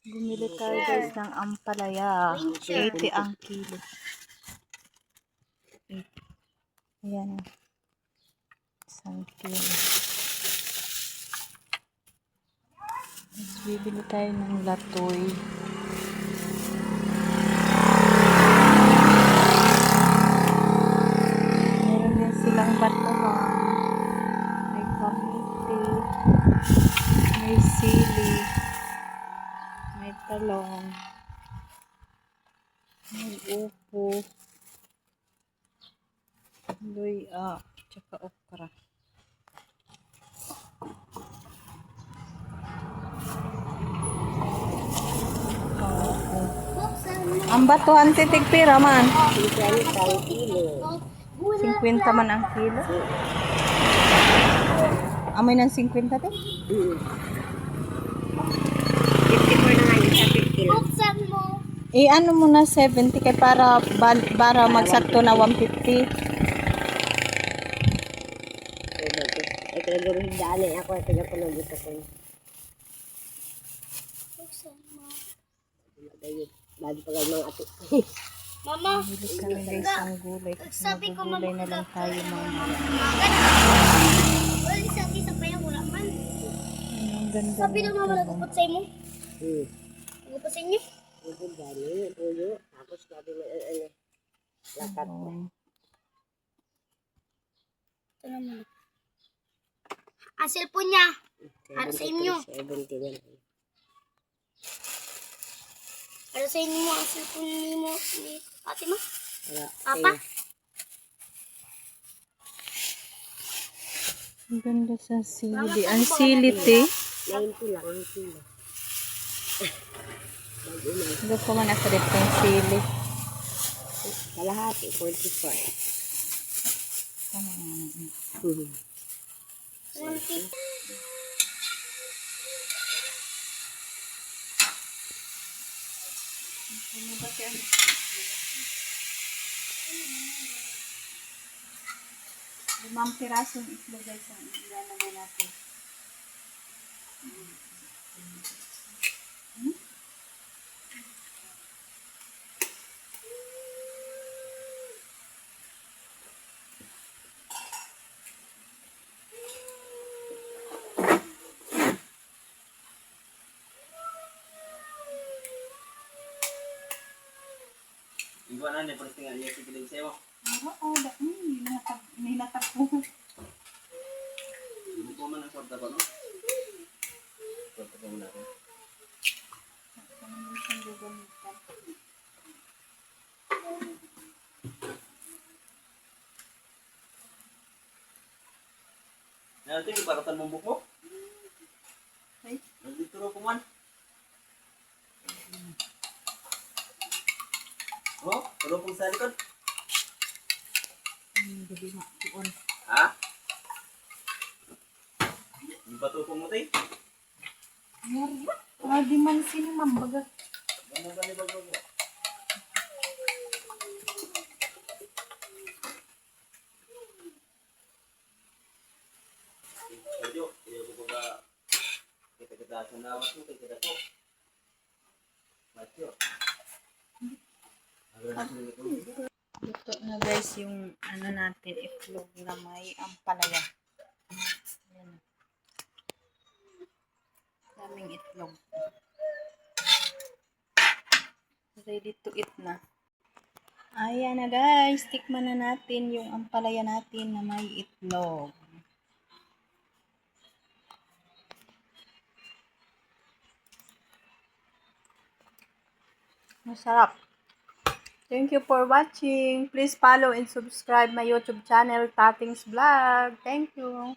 Bumili tayo guys ng ampalaya. 80 ang kilo. Ayan. Isang kilo. Tapos bibili tayo ng latoy. Meron din silang batuhan. May kamiti. May sili. May talong. May upo. Luya. Tsaka okra. Ang batuhan titig pira man. 50 man ang kilo. Amoy ng 50 te? 54 na nga yun sa 50 lang. Buksan mo. Ano mo na 70 kay para magsakto na 150. Ito na gawin daan eh. Ako ito na punog ito ko. Buksan mo. Lagi pa kayo mga ato. Mama. Bili kami guys ng gulay. Kasi Sabi ko magugulay na lang tayo mga Wala sabi sa payang wala man. ang ganda. Sabi ng mama nagupot sa imo. Nagupot sa inyo. Ito dami. Pulo. Tapos sabi mo lakat mo. Ito naman. Ang cellphone niya. Para sa inyo. 71. Para sa inyo ang cellphone mo ni Fatima. Wala. Papa. Ang ganda sa sili. Ang sili te. 90 lang ang kilo. Hindi ko man ako dito yung sili. Kalahati. 45. Tama naman. Limang pirasong itlog guys ang ilalagay natin. Iba na ni pwede nga niya kikilig sa'yo. Oo, nilatag ko. Hindi po man ang kwarta ba, no? Kwarta pa mo natin. Natin, iparatan mong buko. Okay. Nandito ro kuman. Oh, pero kung sa likod. Gabi nga, doon. Ha? Di ba ito pumuti? Di man sinimambaga. Ano ba ni bago mo? Ojo, iyo ko ba kita sa nawas mo kay kita ko. Matyo. Luto na guys yung ano natin, itlog na may ampalaya. Ayan. Daming itlog. Ready to eat na. Ayan na guys, tikman na natin yung ampalaya natin na may itlog. Masarap. Thank you for watching. Please follow and subscribe my YouTube channel, Tating's Vlog. Thank you.